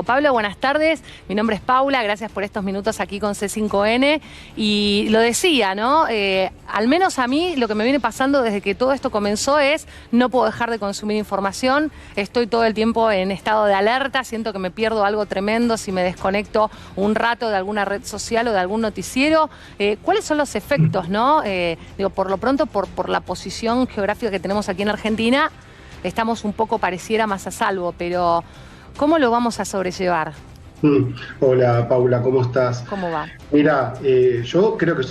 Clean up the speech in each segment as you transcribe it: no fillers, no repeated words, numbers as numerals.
Pablo, buenas tardes. Mi nombre es Paula, gracias por estos minutos aquí con C5N. Y lo decía, ¿no? Al menos a mí lo que me viene pasando desde que todo esto comenzó es no puedo dejar de consumir información. Estoy todo el tiempo en estado de alerta, siento que me pierdo algo tremendo si me desconecto un rato de alguna red social o de algún noticiero. ¿Cuáles son los efectos, no? Por lo pronto, por la posición geográfica que tenemos aquí en Argentina, estamos un poco pareciera más a salvo, pero ¿cómo lo vamos a sobrellevar? Hola Paula, ¿cómo estás? ¿Cómo va? Mira, yo creo que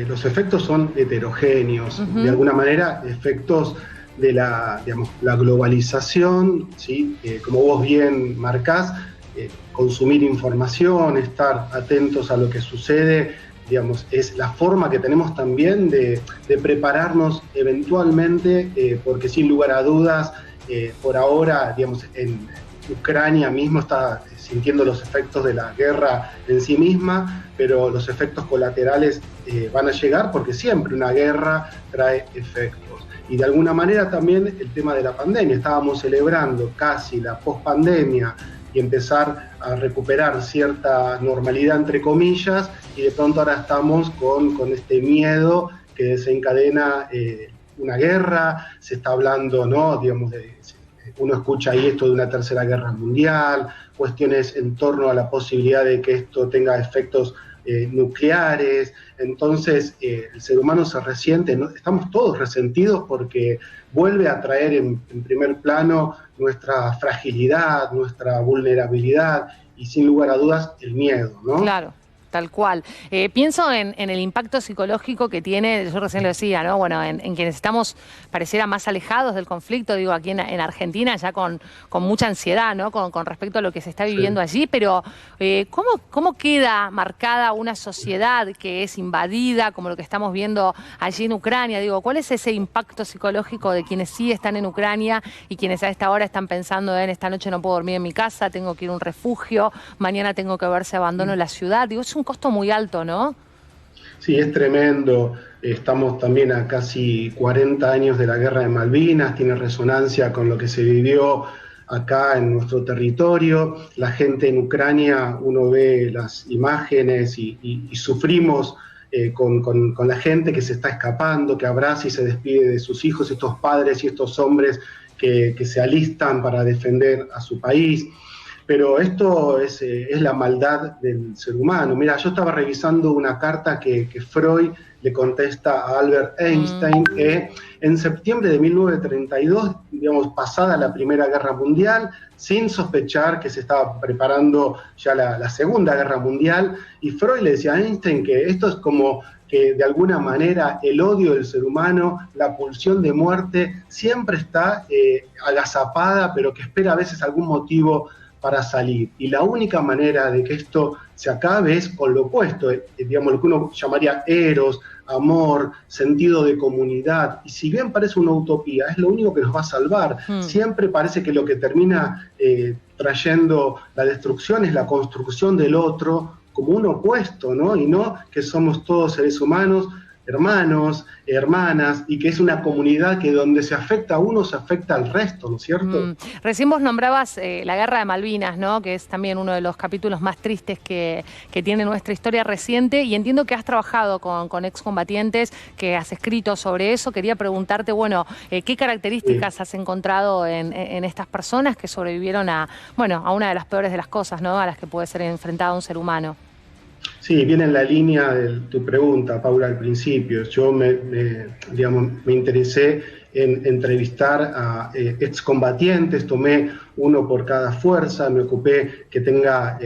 los efectos son heterogéneos, de alguna manera efectos de la globalización, ¿sí? Como vos bien marcás, consumir información, estar atentos a lo que sucede, digamos, es la forma que tenemos también de prepararnos eventualmente, porque sin lugar a dudas, por ahora, digamos, en Ucrania mismo está sintiendo los efectos de la guerra en sí misma, pero los efectos colaterales van a llegar porque siempre una guerra trae efectos. Y de alguna manera también el tema de la pandemia. Estábamos celebrando casi la pospandemia y empezar a recuperar cierta normalidad, entre comillas, y de pronto ahora estamos con este miedo que desencadena una guerra. Se está hablando, ¿no? Digamos, uno escucha ahí esto de una tercera guerra mundial, cuestiones en torno a la posibilidad de que esto tenga efectos nucleares. Entonces el ser humano se resiente, ¿no? Estamos todos resentidos porque vuelve a traer en primer plano nuestra fragilidad, nuestra vulnerabilidad y sin lugar a dudas el miedo, ¿no? Claro. Tal cual. Pienso en el impacto psicológico que tiene, yo recién lo decía, ¿no? Bueno, en quienes estamos, pareciera más alejados del conflicto, digo, aquí en Argentina, ya con mucha ansiedad, ¿no? Con respecto a lo que se está viviendo allí, pero ¿cómo queda marcada una sociedad que es invadida, como lo que estamos viendo allí en Ucrania? Digo, ¿cuál es ese impacto psicológico de quienes sí están en Ucrania y quienes a esta hora están pensando en esta noche no puedo dormir en mi casa, tengo que ir a un refugio, mañana tengo que ver si abandono la ciudad? Digo, es un costo muy alto, ¿no? Sí, es tremendo. Estamos también a casi 40 años de la Guerra de Malvinas, tiene resonancia con lo que se vivió acá en nuestro territorio. La gente en Ucrania, uno ve las imágenes y sufrimos con la gente que se está escapando, que abraza y se despide de sus hijos, estos padres y estos hombres que se alistan para defender a su país. Pero esto es la maldad del ser humano. Mira, yo estaba revisando una carta que Freud le contesta a Albert Einstein, que en septiembre de 1932, digamos, pasada la Primera Guerra Mundial, sin sospechar que se estaba preparando ya la Segunda Guerra Mundial, y Freud le decía a Einstein que esto es como que de alguna manera el odio del ser humano, la pulsión de muerte, siempre está agazapada, pero que espera a veces algún motivo para salir. Y la única manera de que esto se acabe es con lo opuesto, digamos, lo que uno llamaría eros, amor, sentido de comunidad. Y si bien parece una utopía, es lo único que nos va a salvar. Siempre parece que lo que termina trayendo la destrucción es la construcción del otro como un opuesto, ¿no? Y no que somos todos seres humanos, hermanos, hermanas, y que es una comunidad que donde se afecta a uno, se afecta al resto, ¿no es cierto? Recién vos nombrabas la Guerra de Malvinas, ¿no? Que es también uno de los capítulos más tristes que tiene nuestra historia reciente, y entiendo que has trabajado con excombatientes, que has escrito sobre eso. Quería preguntarte, bueno, ¿qué características has encontrado en estas personas que sobrevivieron a una de las peores de las cosas, ¿no? A las que puede ser enfrentado un ser humano? Sí, viene en la línea de tu pregunta, Paula, al principio. Yo me interesé en entrevistar a excombatientes, tomé uno por cada fuerza, me ocupé que tenga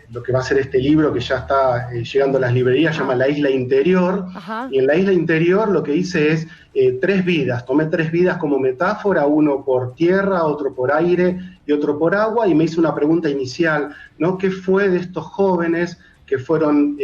lo que va a ser este libro que ya está llegando a las librerías, se llama La Isla Interior. Y en La Isla Interior lo que hice es 3 vidas, tomé 3 vidas como metáfora, uno por tierra, otro por aire y otro por agua, y me hice una pregunta inicial, ¿no? ¿Qué fue de estos jóvenes que fueron,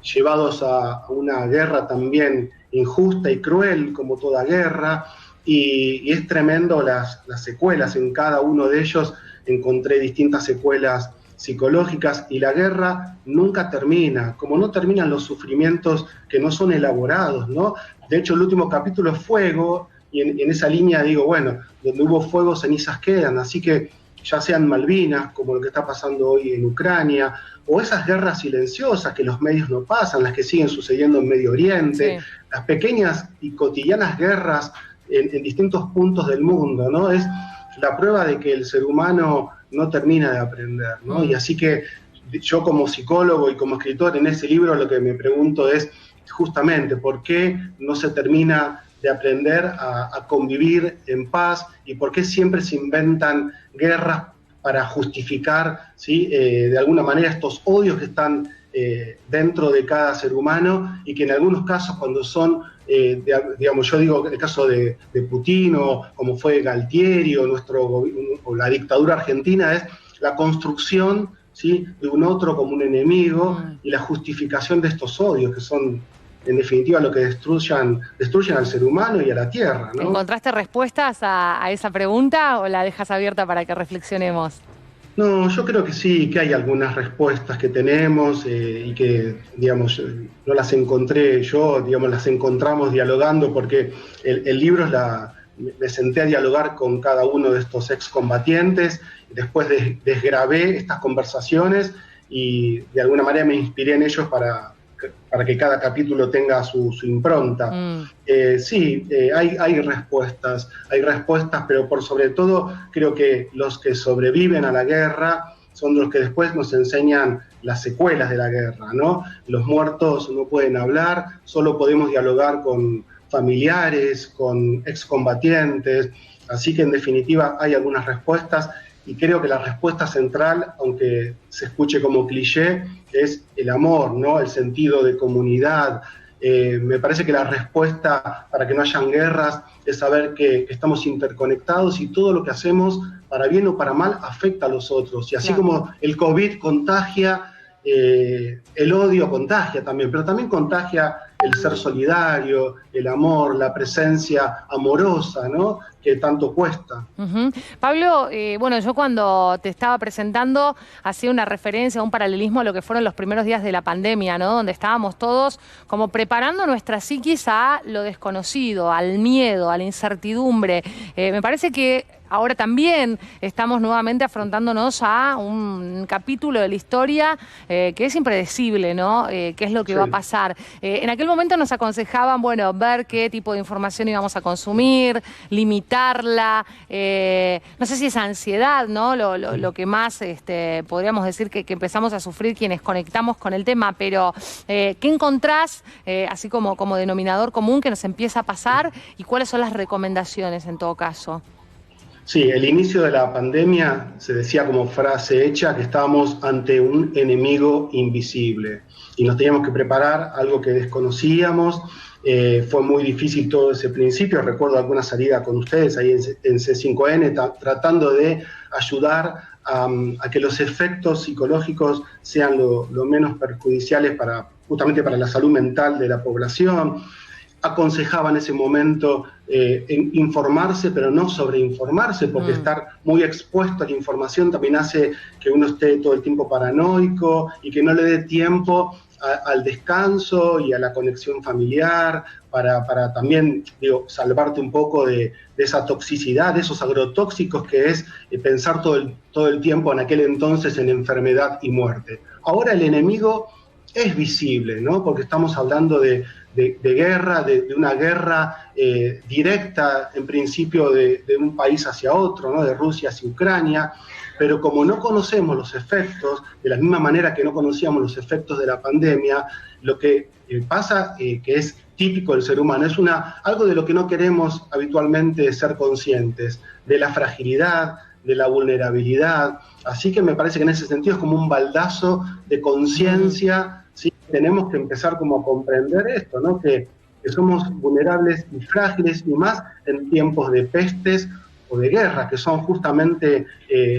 llevados a una guerra también injusta y cruel, como toda guerra? Y es tremendo las secuelas. En cada uno de ellos encontré distintas secuelas psicológicas, y la guerra nunca termina, como no terminan los sufrimientos que no son elaborados, ¿no? De hecho, el último capítulo es fuego, y en esa línea digo, bueno, donde hubo fuego, cenizas quedan, así que ya sean Malvinas, como lo que está pasando hoy en Ucrania, o esas guerras silenciosas que los medios no pasan, las que siguen sucediendo en Medio Oriente, las pequeñas y cotidianas guerras en distintos puntos del mundo, ¿no? Es la prueba de que el ser humano no termina de aprender, ¿no? Y así que yo como psicólogo y como escritor en ese libro lo que me pregunto es justamente por qué no se termina de aprender a convivir en paz y por qué siempre se inventan guerras para justificar, ¿sí? De alguna manera estos odios que están dentro de cada ser humano y que en algunos casos cuando son, digamos, yo digo el caso de Putin o como fue Galtieri o la dictadura argentina, es la construcción, ¿sí? De un otro como un enemigo y la justificación de estos odios que son en definitiva lo que destruyen al ser humano y a la tierra, ¿no? ¿Encontraste respuestas a esa pregunta o la dejas abierta para que reflexionemos? No, yo creo que sí, que hay algunas respuestas que tenemos y que, digamos, no las encontré yo, digamos, las encontramos dialogando porque el libro me senté a dialogar con cada uno de estos excombatientes, después desgrabé estas conversaciones y de alguna manera me inspiré en ellos para que cada capítulo tenga su impronta. Sí, hay respuestas, pero por sobre todo creo que los que sobreviven a la guerra son los que después nos enseñan las secuelas de la guerra, ¿no? Los muertos no pueden hablar, solo podemos dialogar con familiares, con excombatientes, así que en definitiva hay algunas respuestas y creo que la respuesta central, aunque se escuche como cliché, es el amor, ¿no? El sentido de comunidad. Me parece que la respuesta para que no hayan guerras es saber que estamos interconectados y todo lo que hacemos, para bien o para mal, afecta a los otros. Y así como el COVID contagia, el odio contagia también, pero también contagia el ser solidario, el amor, la presencia amorosa, ¿no? Que tanto cuesta. Pablo, bueno, yo cuando te estaba presentando hacía una referencia, un paralelismo a lo que fueron los primeros días de la pandemia, ¿no? Donde estábamos todos como preparando nuestra psiquis a lo desconocido, al miedo, a la incertidumbre. Me parece que ahora también estamos nuevamente afrontándonos a un capítulo de la historia que es impredecible, ¿no? ¿Qué es lo que va a pasar? En aquel momento nos aconsejaban, bueno, ver qué tipo de información íbamos a consumir, limitarla, no sé si es ansiedad, ¿no? Lo que más podríamos decir que empezamos a sufrir quienes conectamos con el tema, pero ¿qué encontrás, así como denominador común que nos empieza a pasar y cuáles son las recomendaciones en todo caso? Sí, el inicio de la pandemia se decía como frase hecha que estábamos ante un enemigo invisible y nos teníamos que preparar algo que desconocíamos. Fue muy difícil todo ese principio. Recuerdo alguna salida con ustedes ahí en C5N tratando de ayudar a que los efectos psicológicos sean lo menos perjudiciales justamente para la salud mental de la población. Aconsejaba en ese momento informarse, pero no sobreinformarse, porque estar muy expuesto a la información también hace que uno esté todo el tiempo paranoico y que no le dé tiempo al descanso y a la conexión familiar, para también, salvarte un poco de esa toxicidad, de esos agrotóxicos que es pensar todo el tiempo en aquel entonces en enfermedad y muerte. Ahora el enemigo es visible, ¿no? Porque estamos hablando de guerra, de una guerra directa, en principio, de un país hacia otro, ¿no? De Rusia hacia Ucrania, pero como no conocemos los efectos, de la misma manera que no conocíamos los efectos de la pandemia, lo que pasa, que es típico del ser humano, es algo de lo que no queremos habitualmente ser conscientes, de la fragilidad, de la vulnerabilidad, así que me parece que en ese sentido es como un baldazo de conciencia. Sí, tenemos que empezar como a comprender esto, ¿no? Que somos vulnerables y frágiles, y más en tiempos de pestes o de guerra, que son justamente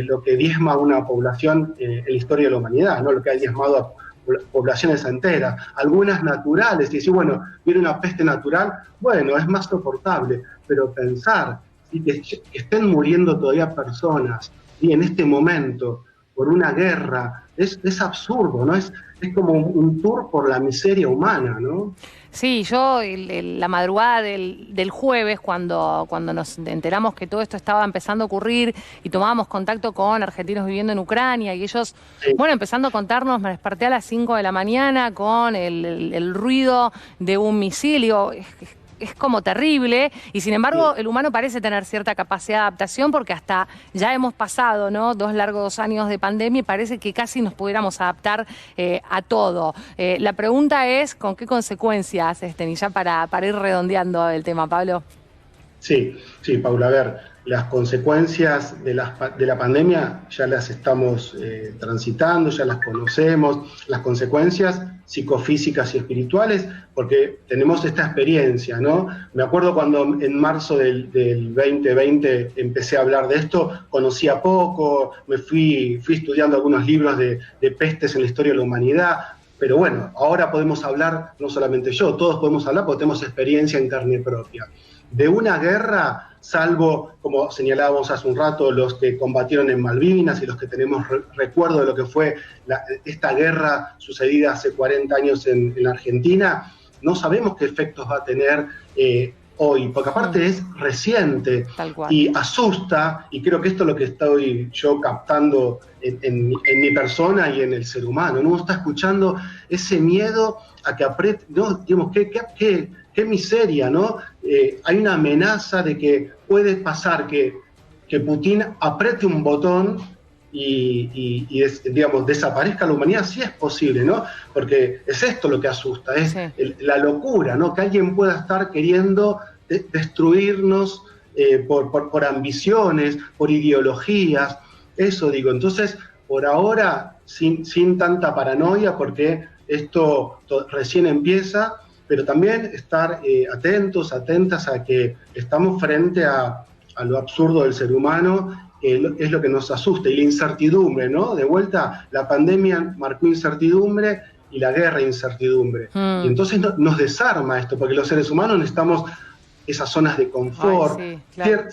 lo que diezma a una población en la historia de la humanidad, ¿no? Lo que ha diezmado a poblaciones enteras, algunas naturales, y decir, bueno, viene una peste natural, bueno, es más soportable, pero pensar, ¿sí? que estén muriendo todavía personas, y en este momento, por una guerra. Es absurdo, ¿no? Es como un tour por la miseria humana, ¿no? Sí, yo la madrugada del jueves, cuando nos enteramos que todo esto estaba empezando a ocurrir y tomábamos contacto con argentinos viviendo en Ucrania y ellos, Sí, bueno, empezando a contarnos, me desperté a las 5 de la mañana con el ruido de un misil, digo, es como terrible, y sin embargo sí. el humano parece tener cierta capacidad de adaptación porque hasta ya hemos pasado, ¿no?, 2 largos años de pandemia y parece que casi nos pudiéramos adaptar a todo. La pregunta es, ¿con qué consecuencias, y ya para ir redondeando el tema, Pablo? Sí, sí, Paula, a ver, las consecuencias de la pandemia ya las estamos transitando, ya las conocemos, las consecuencias psicofísicas y espirituales, porque tenemos esta experiencia, ¿no? Me acuerdo cuando en marzo del 2020 empecé a hablar de esto, conocía poco, me fui estudiando algunos libros de pestes en la historia de la humanidad. Pero bueno, ahora podemos hablar, no solamente yo, todos podemos hablar porque tenemos experiencia en carne propia. De una guerra, salvo, como señalábamos hace un rato, los que combatieron en Malvinas y los que tenemos recuerdo de lo que fue esta guerra sucedida hace 40 años en Argentina, no sabemos qué efectos va a tener hoy, porque aparte es reciente Tal cual. y asusta, y creo que esto es lo que estoy yo captando en mi persona y en el ser humano, ¿no? Uno está escuchando ese miedo a que apriete, ¿no? Digamos, qué miseria, ¿no? Hay una amenaza de que puede pasar que Putin apriete un botón digamos, desaparezca la humanidad. Sí es posible, ¿no? Porque es esto lo que asusta, es Sí. la locura, ¿no? Que alguien pueda estar queriendo destruirnos por ambiciones, por ideologías, eso digo. Entonces, por ahora, sin tanta paranoia, porque esto recién empieza, pero también estar atentos, atentas a que estamos frente a lo absurdo del ser humano, es lo que nos asusta, y la incertidumbre, ¿no? De vuelta, la pandemia marcó incertidumbre y la guerra incertidumbre. Y entonces nos desarma esto, porque los seres humanos necesitamos esas zonas de confort, Ay, sí, claro.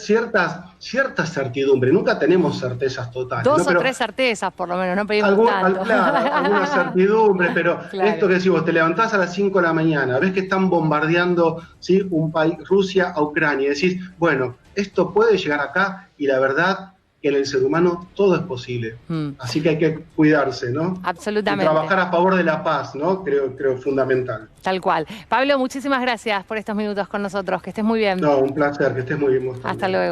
ciertas certidumbre. Nunca tenemos certezas totales, ¿no? 2 o Pero 3 certezas, por lo menos, no pedimos tanto. claro, alguna certidumbre, pero Claro. esto que decimos, te levantás a las 5 de la mañana, ves que están bombardeando, ¿sí?, un país, Rusia a Ucrania, y decís, bueno, esto puede llegar acá, y la verdad que en el ser humano todo es posible. Así que hay que cuidarse, ¿no? Absolutamente. Y trabajar a favor de la paz, ¿no? Creo fundamental. Tal cual. Pablo, muchísimas gracias por estos minutos con nosotros. Que estés muy bien. No, un placer, que estés muy bien vos Hasta también. luego.